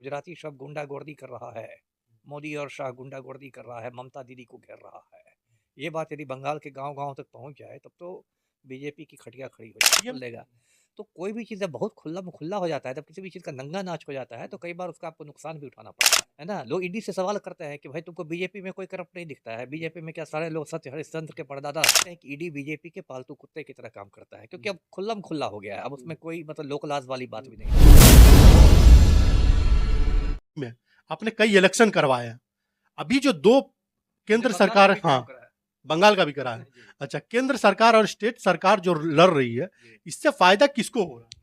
गुजराती शब्द गुंडागर्दी कर रहा है, मोदी और शाह गुंडागर्दी कर रहा है, ममता दीदी को घेर रहा है। ये बात यदि बंगाल के गाँव-गाँव तक पहुँच जाए तब तो बीजेपी की खटिया खड़ी हो जाए पीएम लेगा। तो कोई भी चीज़ जब बहुत खुला हो जाता है, जब किसी भी चीज़ का नंगा नाच हो जाता है, तो कई बार उसका आपको नुकसान भी उठाना पड़ता है ना? लोग ईडी से सवाल करते हैं कि भाई तुमको बीजेपी में कोई करप्ट नहीं दिखता है, बीजेपी में क्या सारे लोग सत्य हरिश्चंद्र के परदादा कहते हैं कि ईडी बीजेपी के पालतू कुत्ते की तरह काम करता है, क्योंकि अब खुल्लम-खुल्ला हो गया है, अब उसमें कोई मतलब लोक लाज वाली बात भी नहीं है। में आपने कई इलेक्शन करवाए हैं। अभी जो 2 हमने केंद्र बंगाल का सरकार भी चुनाव हाँ, करा है। बंगाल का भी करा है। जी, अच्छा, केंद्र सरकार और स्टेट सरकार जो लड़ रही है, जी। इससे फ़ायदा किसको हो रहा है?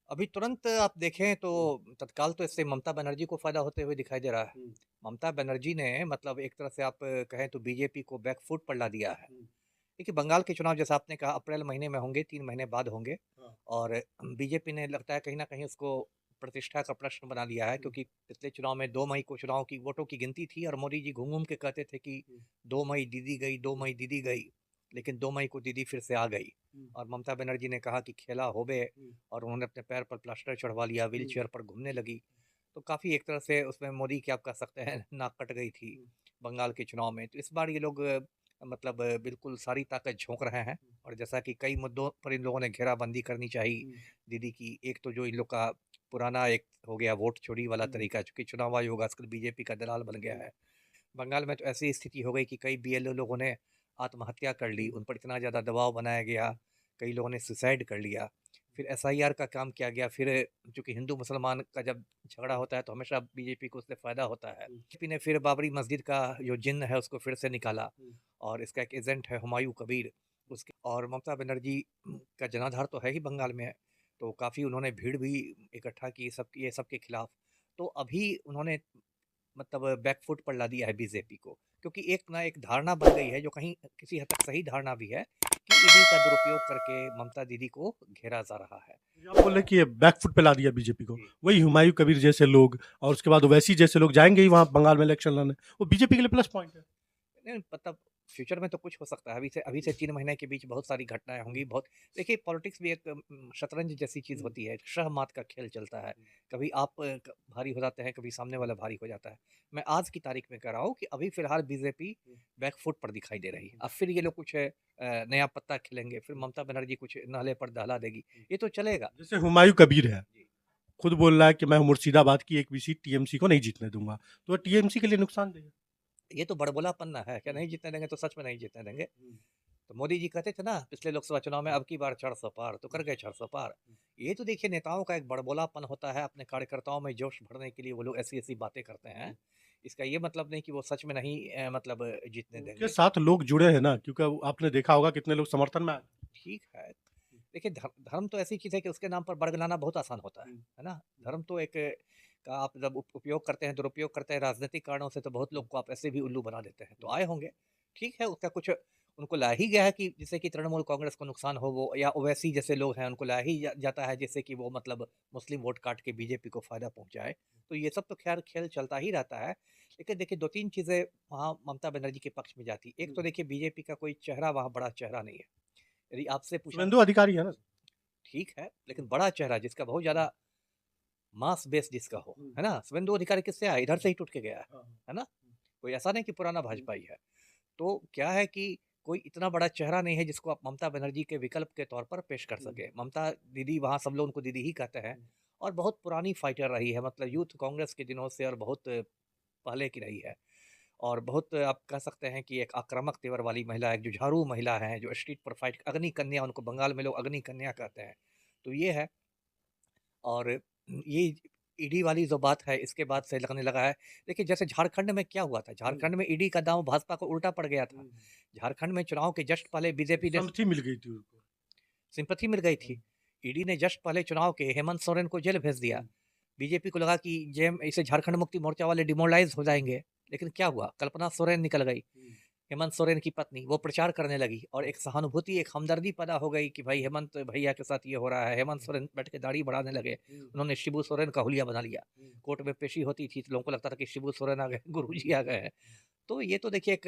अभी तुरंत आप देखें तो हुँ, तत्काल तो इससे ममता बनर्जी को फ़ायदा होते हुए दिखाई दे रहा है। हुँ, ममता बनर्जी ने मतलब एक तरह से आप कहें तो बीजेपी को बैक फुट पर ला दिया है। हुँ, देखिए बंगाल के चुनाव जैसा आपने कहा अप्रैल महीने में होंगे, 3 महीने बाद होंगे हाँ, और बीजेपी ने लगता है कहीं न कहीं उसको प्रतिष्ठा का प्रश्न बना लिया है, हुँ, क्योंकि पिछले चुनाव में 2 मई को चुनाव की वोटों की गिनती थी और मोदी जी घूम-घूम के कहते थे कि हुँ, 2 मई दीदी गई, 2 हुँ, मई दीदी गई, लेकिन 2 मई को दीदी फिर से आ गई हुँ, और ममता बनर्जी ने कहा कि खेला होबे हुँ, और उन्होंने अपने पैर पर प्लास्टर चढ़वा लिया, हुँ, व्हीलचेयर पर घूमने लगी। तो काफ़ी एक तरह से उसमें मोदी की आप कह सकते हैं नाक कट गई थी हुँ, बंगाल के चुनाव में। तो इस बार ये लोग मतलब बिल्कुल सारी ताकत झोंक रहे हैं और जैसा कि कई मुद्दों पर इन लोगों ने घेराबंदी करनी चाहिए हुँ, दीदी की। एक तो जो इन लोग का पुराना एक हो गया वोट चोरी वाला हुँ, तरीका, चूँकि चुनाव आयोग आजकल बीजेपी का दलाल बन गया हुँ, है। बंगाल में तो ऐसी स्थिति हो गई कि कई बीएलओ लोगों ने आत्महत्या कर ली, हुँ, उन पर इतना ज़्यादा दबाव बनाया गया, हुँ, कई लोगों ने सुसाइड कर लिया। फिर एसआईआर का काम किया गया, फिर चूँकि हिंदू-मुसलमान का जब झगड़ा होता है तो हमेशा बीजेपी को उससे फ़ायदा होता है। हुँ, बीजेपी ने फिर बाबरी मस्जिद का जो जिन्न है उसको फिर से निकाला हुँ, और इसका एक एजेंट है हुमायूँ कबीर, उसके और ममता बनर्जी का जनाधार तो है ही बंगाल में है, तो काफ़ी उन्होंने भीड़ भी इकट्ठा की ये सब के खिलाफ। तो अभी उन्होंने मतलब बैकफुट पर ला दिया है बीजेपी को, क्योंकि एक ना एक धारणा बन गई है जो कहीं किसी हद तक सही धारणा भी है कि ईडी का दुरुपयोग करके ममता दीदी को घेरा जा रहा है। आप बोल रहे हैं कि ये बैकफुट पे ला दिया बीजेपी को। जी। वही हुमायूँ कबीर जैसे लोग और उसके बाद ओवैसी जैसे लोग जाएँगे ही वहाँ बंगाल में इलेक्शन लड़ने। वो बीजेपी के लिए प्लस पॉइंट है। नहीं मतलब फ्यूचर में तो कुछ हो सकता है। अभी से 3 महीने के बीच बहुत सारी घटनाएँ हुँ, होंगी। बहुत देखिए पॉलिटिक्स भी एक शतरंज जैसी चीज़ हुँ, होती है। शह-मात का खेल चलता है। हुँ, कभी आप भारी हो जाते हैं, कभी सामने हुँ, वाला भारी हो जाता है। मैं आज की तारीख में कह रहा हूँ कि अभी फ़िलहाल बीजेपी हुँ, बैकफुट पर दिखाई दे रही है। हुँ, अब फिर ये लोग कुछ नया पत्ता खिलेंगे, फिर हुँ, ममता बनर्जी कुछ नाले पर दहला देगी। हुँ। ये तो चलेगा। जैसे हुमायूँ कबीर है, जी। खुद बोल रहा है कि मैं मुर्शिदाबाद की एक भी सीट टीएमसी को नहीं जीतने दूँगा। तो टीएमसी के लिए नुकसानदेह है। ये तो बड़बोलापन है, क्या हुँ, नहीं जीतने देंगे तो सच में नहीं जीतने देंगे। हुँ, तो मोदी जी कहते थे ना पिछले लोकसभा चुनाव में हुँ, अब की बार 400 पार, तो हुँ, कर गए 400 पार। हुँ, ये तो देखिए नेताओं का एक बड़बोलापन होता है, अपने कार्यकर्ताओं में जोश भरने के लिए वो लोग ऐसी-ऐसी बातें करते हैं। हुँ। इसका ये मतलब नहीं कि वो सच में नहीं मतलब जीतने उनके देंगे। साथ लोग जुड़े हैं ना, क्योंकि आपने देखा होगा कितने लोग समर्थन में आए। ठीक है, देखिए धर्म तो ऐसी चीज़ है कि उसके नाम पर बरगलाना बहुत आसान होता हुँ, है ना? हुँ, धर्म तो एक का आप जब उपयोग करते हैं, दुरुपयोग करते हैं राजनीतिक कारणों से तो बहुत हुँ, लोग को आप ऐसे भी उल्लू बना देते हैं। तो हुँ, आए होंगे, ठीक है उसका कुछ उनको ला ही गया है कि जिससे कि तृणमूल कांग्रेस को नुकसान हो वो या ओवैसी जैसे लोग हैं उनको ला ही जाता है जिससे कि वो मतलब मुस्लिम वोट काट के बीजेपी को फ़ायदा पहुँचाए। तो ये सब तो ख़ैर खेल चलता ही रहता है। लेकिन देखिए 2-3 चीज़ें वहाँ ममता बनर्जी के पक्ष में जाती। एक हुँ। तो देखिए बीजेपी का कोई चेहरा वहाँ बड़ा चेहरा नहीं है। यदि आपसे पूछा शुभेंदु अधिकारी है ना? ठीक है, हुँ, लेकिन बड़ा चेहरा जिसका बहुत हुँ, ज़्यादा मास बेस जिसका हो, हुँ, है ना? शुभेंदु अधिकारी किससे आया? इधर से ही टूट के गया हाँ, है ना? हुँ, कोई ऐसा नहीं कि पुराना हुँ, भाजपाई है। तो क्या है कि कोई इतना बड़ा चेहरा नहीं है जिसको आप ममता बनर्जी के विकल्प के तौर पर पेश कर हुँ, सकें। ममता दीदी वहाँ सब लोग उनको दीदी ही कहते हैं हुँ, और बहुत पुरानी फाइटर रही है मतलब यूथ कांग्रेस के दिनों से और बहुत पहले की रही है। और बहुत आप कह सकते हैं कि एक आक्रामक तेवर वाली महिला, एक जुझारू महिला है जो स्ट्रीट पर फाइट अग्नि कन्या उनको बंगाल में लोग अग्नि कन्या कहते हैं। तो ये है और ये ईडी वाली जो बात है इसके बाद से लगने लगा है देखिए जैसे झारखंड में क्या हुआ था, हुँ, झारखंड में ईडी का दाँव भाजपा को उल्टा पड़ गया था। हुँ, झारखंड में चुनाव के जस्ट पहले बीजेपी ने संमति मिल गई थी उनको। सिंपैथी मिल गई थी। हुँ, ईडी ने जस्ट पहले चुनाव के हेमंत सोरेन को जेल भेज दिया। हुँ, बीजेपी को लगा कि जेम इसे झारखंड मुक्ति मोर्चा वाले डिमोरलाइज़ हो हुँ, जाएँगे। लेकिन क्या हुआ? कल्पना सोरेन निकल गई। हुँ, हेमंत सोरेन की पत्नी, वो प्रचार करने लगी और एक सहानुभूति, एक हमदर्दी पैदा हो गई कि भाई हेमंत भैया के साथ ये हो रहा है। हेमंत हुँ, सोरेन बैठ के दाढ़ी बढ़ाने लगे। हुँ, उन्होंने शिबू सोरेन का हुलिया बना लिया। हुँ, कोर्ट में पेशी होती थी तो लोगों को लगता था कि शिबू सोरेन आ गए, गुरुजी आ गए हैं। तो ये तो देखिए एक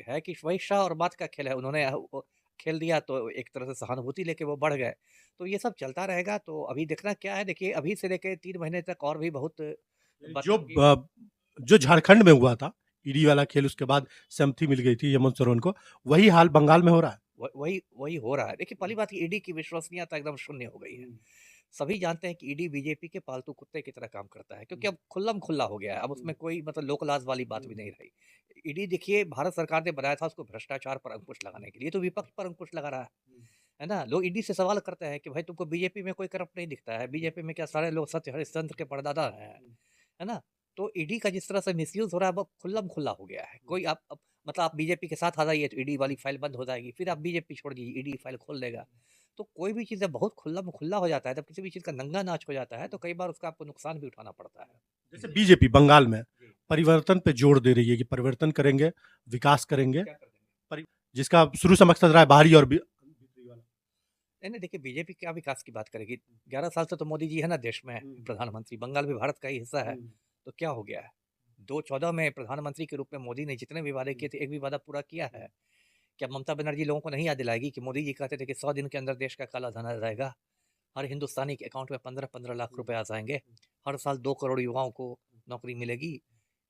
है कि वही शाह और बात का खेल है। उन्होंने वो खेल दिया तो एक तरह से सहानुभूति लेके वो बढ़ गए। तो ये सब चलता रहेगा तो अभी देखना क्या है देखिए अभी से लेके 3 महीने तक और भी बहुत जो मतलब कि जो झारखंड में हुआ था, ईडी वाला खेल, उसके बाद सहमति मिल गई थी हेमंत सोरेन को, वही हाल बंगाल में हो रहा है। वही वही हो रहा है। देखिए, पहली बात, ईडी की विश्वसनीयता एकदम शून्य हो गई है। सभी जानते हैं कि ईडी बीजेपी के पालतू कुत्ते की तरह काम करता है, क्योंकि अब खुल्लम खुल्ला हो गया है। अब उसमें कोई मतलब लोक लाज वाली बात भी नहीं रही। ईडी देखिए, भारत सरकार ने बनाया था उसको भ्रष्टाचार पर अंकुश लगाने के लिए, तो विपक्ष पर अंकुश लगा रहा है ना? लोग ईडी से सवाल करते हैं कि भाई, तुमको बीजेपी में कोई करप्ट नहीं दिखता है? बीजेपी में क्या सारे लोग सत्य हरिश्चंद्र के परदादा हैं? है ना? तो ईडी का जिस तरह से मिसयूज़ हो रहा है, वो खुल्लम खुल्ला हो गया है। कोई आप अब मतलब आप बीजेपी के साथ आ जाइए तो ईडी वाली फाइल बंद हो जाएगी, फिर आप बीजेपी छोड़ दीजिए, ईडी फाइल खोल देगा। तो कोई भी चीज़ जब बहुत खुल्लम खुल्ला हो जाता है, जब किसी भी चीज़ का नंगा नाच हो जाता है, तो कई बार उसका आपको नुकसान भी उठाना पड़ता है। जैसे जी। बीजेपी बंगाल में जी। परिवर्तन पे जोर दे रही है कि परिवर्तन करेंगे, विकास करेंगे, क्या कर देंगे? परि जिसका शुरू से मकसद रहा है बाहरी और भीतरी वाला। नहीं, नहीं, देखिए, बीजेपी क्या विकास की बात करेगी? 11 साल से तो मोदी जी है ना देश में प्रधानमंत्री, बंगाल भी भारत का ही हिस्सा है, तो क्या हो गया है? 2014 में प्रधानमंत्री के रूप में मोदी ने जितने भी वादे किए थे, एक भी वादा पूरा किया है? क्या ममता बनर्जी लोगों को नहीं याद दिलाएगी कि मोदी जी कहते थे कि 100 दिन के अंदर देश का काला धन आ जाएगा, हर हिंदुस्तानी के अकाउंट में 15-15 लाख रुपए आ जाएंगे, हर साल 2 करोड़ युवाओं को नौकरी मिलेगी,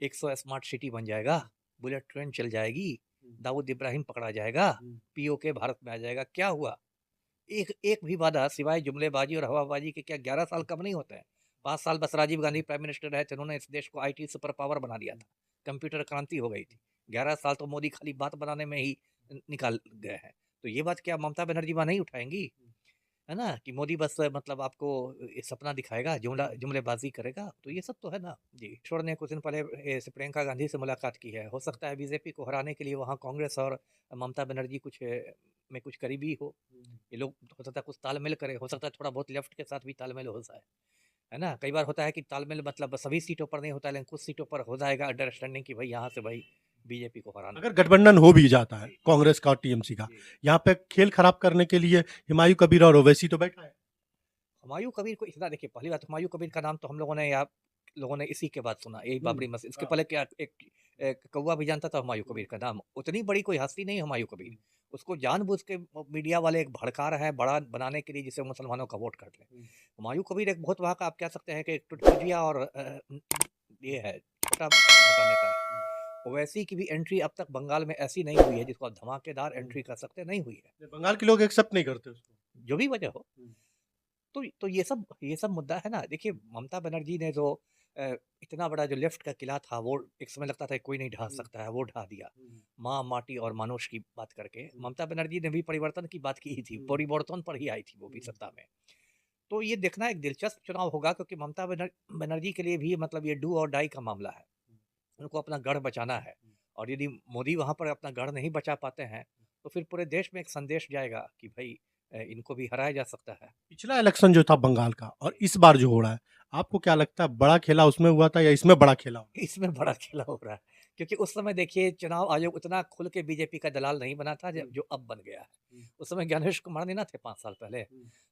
100 स्मार्ट सिटी बन जाएगा, बुलेट ट्रेन चल जाएगी, दाऊद इब्राहिम पकड़ा जाएगा, पीओके भारत में आ जाएगा। क्या हुआ? एक एक भी वादा सिवाय जुमलेबाजी और हवाबाजी के क्या 11 साल कम नहीं होते हैं? 5 साल बस राजीव गांधी प्राइम मिनिस्टर रहे थे, उन्होंने इस देश को आईटी सुपर पावर बना दिया था। कंप्यूटर क्रांति हो गई थी। 11 साल तो मोदी खाली बात बनाने में ही निकाल गए हैं। तो ये बात क्या ममता बनर्जी वहाँ नहीं उठाएँगी? है ना? कि मोदी बस मतलब आपको सपना दिखाएगा, जुमलेबाज़ी करेगा, तो ये सब तो है ना। जी, ईश्वर ने कुछ दिन पहले प्रियंका गांधी से मुलाकात की है। हो सकता है बीजेपी को हराने के लिए वहाँ कांग्रेस और ममता बनर्जी कुछ में कुछ करीबी हो। ये लोग हो सकता है कुछ तालमेल करें, हो सकता है थोड़ा बहुत लेफ्ट के साथ भी तालमेल हो जाए। है ना? कई बार होता है कि तालमेल मतलब सभी सीटों पर नहीं होता है, लेकिन कुछ सीटों पर हो जाएगा अंडरस्टैंडिंग कि भाई यहाँ से भाई बीजेपी को हराना अगर है। गठबंधन हो भी जाता है जी, कांग्रेस का और टीएमसी का, जी। यहाँ पे खेल खराब करने के लिए हुमायूं कबीर और ओवैसी तो बैठा है। हुमायूं कबीर को इतना देखिए, पहली बात, हुमायूं कबीर का नाम तो हम लोगों ने या लोगों ने इसी के बाद सुना, यही बाबरी मस्जिद। इसके पहले क्या एक कौवा भी जानता था हुमायूं कबीर का नाम? उतनी बड़ी कोई हस्ती नहीं हुमायूं कबीर। उसको जानबूझ के मीडिया वाले एक भड़का रहे हैं बड़ा बनाने के लिए, जिससे मुसलमानों का वोट काट लें। हुमायूं कबीर एक बहुत वहाँ का, आप कह सकते हैं कि एक टुटपुंजिया और ये है, छोटा मोटा नेता है। ओवैसी की भी एंट्री अब तक बंगाल में ऐसी नहीं हुई है जिसको आप धमाकेदार एंट्री कर सकते, नहीं हुई है, बंगाल के लोग एक्सेप्ट नहीं करते उसको। जो भी वजह हो। तो ये सब मुद्दा है ना। देखिए, ममता बनर्जी ने जो इतना बड़ा जो लेफ्ट का किला था, वो एक समय लगता था कि कोई नहीं ढा सकता है, वो ढा दिया। माँ, माटी और मानुष की बात करके ममता बनर्जी ने भी परिवर्तन की बात की ही थी, परिवर्तन पर ही आई थी वो भी सत्ता में। तो ये देखना एक दिलचस्प चुनाव होगा, क्योंकि ममता बनर्जी के लिए भी मतलब ये डू और डाई का मामला है। उनको अपना गढ़ बचाना है, और यदि मोदी वहाँ पर अपना गढ़ नहीं बचा पाते हैं, तो फिर पूरे देश में एक संदेश जाएगा कि भाई इनको भी हराया जा सकता है। पिछला इलेक्शन जो था बंगाल का और जी। इस बार जो हो रहा है, आपको क्या लगता है बड़ा खेला उसमें हुआ था या इसमें बड़ा खेला हुआ? इसमें बड़ा खेला हो रहा है, क्योंकि उस समय देखिए चुनाव आयोग उतना खुल के बीजेपी का दलाल नहीं बना था जो अब बन गया है। उस समय ज्ञानेश कुमार ने ना थे 5 साल पहले।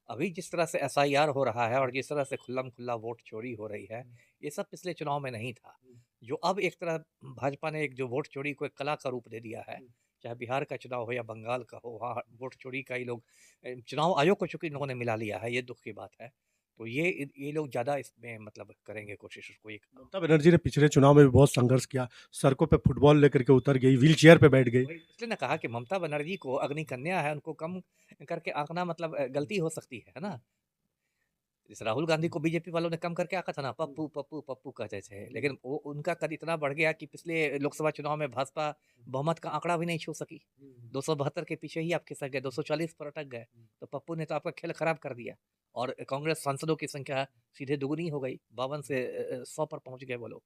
अभी जिस तरह से एसआईआर हो रहा है और जिस तरह से खुल्लम खुल्ला वोट चोरी हो रही है, ये सब पिछले चुनाव में नहीं था। जो अब एक तरह भाजपा ने एक जो वोट चोरी को एक कला का रूप दे दिया है, चाहे बिहार का चुनाव हो या बंगाल का हो, वहाँ वोट चोरी का ही लोग चुनाव आयोग को चूंकि लोगों ने मिला लिया है, ये दुख की बात है। तो ये लोग ज़्यादा इसमें मतलब करेंगे कोशिश उसको एक। ममता बनर्जी ने पिछले चुनाव में भी बहुत संघर्ष किया, सड़कों पे फुटबॉल लेकर के उतर गई, व्हील चेयर पे बैठ गई। वही इसलिए ना कहा कि ममता बनर्जी को अग्नि कन्या है, उनको कम करके आंकना मतलब गलती हो सकती है ना? जैसे राहुल गांधी को बीजेपी वालों ने कम करके आंका था ना, पप्पू, पप्पू, पप्पू कहते थे। लेकिन वो उनका कद इतना बढ़ गया कि पिछले लोकसभा चुनाव में भाजपा बहुमत का आंकड़ा भी नहीं छू सकी। 272 के पीछे ही आप खिसक गए, 240 पर अटक गए। तो पप्पू ने तो आपका खेल खराब कर दिया, और कांग्रेस सांसदों की संख्या सीधे दुगुनी हो गई, 52 से 100 पर पहुंच गए वो लोग।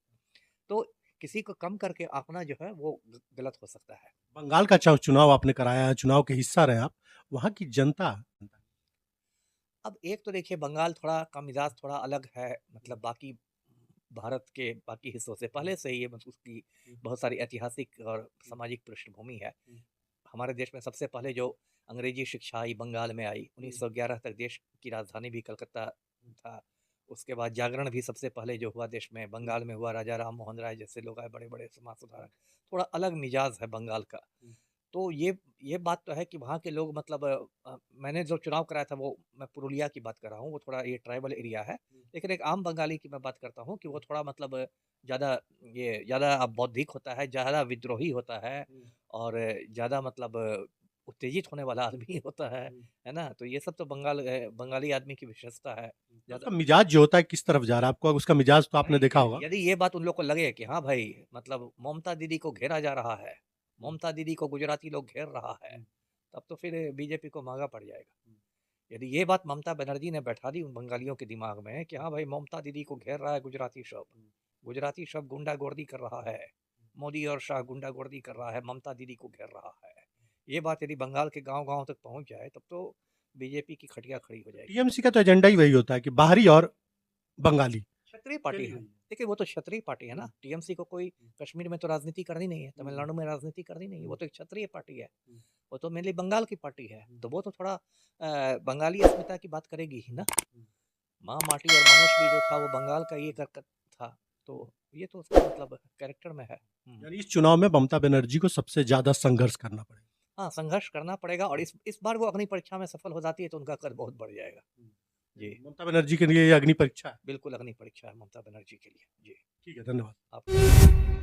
तो किसी को कम करके आंकना जो है वो गलत हो सकता है। बंगाल का चुनाव आपने कराया है, चुनाव के हिस्सा रहे आप, वहाँ की जनता। अब एक तो देखिए, बंगाल थोड़ा का मिजाज थोड़ा अलग है, मतलब बाकी भारत के बाकी हिस्सों से पहले से ही ये मतलब उसकी बहुत सारी ऐतिहासिक और सामाजिक पृष्ठभूमि है। हमारे देश में सबसे पहले जो अंग्रेजी शिक्षा आई बंगाल में आई, 1911 तक देश की राजधानी भी कलकत्ता था। उसके बाद जागरण भी सबसे पहले जो हुआ देश में बंगाल में हुआ, राजा राम मोहन राय जैसे लोग आए, बड़े बड़े समाज सुधारक। थोड़ा अलग मिजाज है बंगाल का। तो ये बात तो है कि वहाँ के लोग मतलब मैंने जो चुनाव कराया था वो मैं पुरुलिया की बात कर रहा हूँ, वो थोड़ा ये ट्राइबल एरिया है। लेकिन एक आम बंगाली की मैं बात करता हूँ कि वो थोड़ा मतलब ज़्यादा ज़्यादा बौद्धिक होता है, ज़्यादा विद्रोही होता है और ज़्यादा मतलब उत्तेजित होने वाला आदमी होता है ना? तो ये सब तो बंगाली आदमी की विशेषता है। तो ज़्यादा उसका मिजाज जो होता है किस तरफ जा रहा है? आपको उसका मिजाज तो आपने नहीं, देखा होगा। यदि ये बात उन लोग को लगे कि हाँ भाई मतलब ममता दीदी को घेरा जा रहा है, हुँ, ममता दीदी को गुजराती लोग घेर रहा है, हुँ, तब तो फिर बीजेपी को महँगा पड़ जाएगा। यदि ये बात ममता बनर्जी ने बैठा दी उन बंगालियों के दिमाग में कि हाँ भाई ममता दीदी को घेर रहा है गुजराती शब्द गुंडागर्दी कर रहा है, मोदी और शाह गुंडागर्दी कर रहा है, ममता दीदी को घेर रहा है। ये बात यदि बंगाल के गाँव-गाँव तक पहुँच जाए तब तो बीजेपी की खटिया खड़ी हो जाएगी। टीएमसी का तो एजेंडा ही वही होता है कि बाहरी और बंगाली क्षत्रिय पार्टी खेल ही है। वही है। देखिए वो तो क्षत्रिय पार्टी है ना, हुँ, टीएमसी को कोई हुँ, कश्मीर में तो राजनीति करनी नहीं है, हुँ, तमिलनाडु में राजनीति करनी नहीं है, वो हुँ, तो एक क्षत्रिय पार्टी है। हुँ, वो तो मेनली बंगाल की पार्टी है, हुँ, तो वो तो थोड़ा बंगाली अस्मिता की बात करेगी ही ना। हुँ। माँ माटी और मानुष भी जो था वो बंगाल का ये कर था, तो ये तो उसका मतलब कैरेक्टर में है। हुँ। यानी इस चुनाव में ममता बनर्जी को सबसे ज़्यादा संघर्ष करना पड़ेगा। हाँ, संघर्ष करना पड़ेगा और इस बार वो अग्नि परीक्षा में सफल हो जाती है तो उनका कद बहुत बढ़ जाएगा। हुँ, जी, ममता बनर्जी के लिए ये अग्नि परीक्षा है। बिल्कुल अग्नि परीक्षा है ममता बनर्जी के लिए। जी, ठीक है, धन्यवाद। आप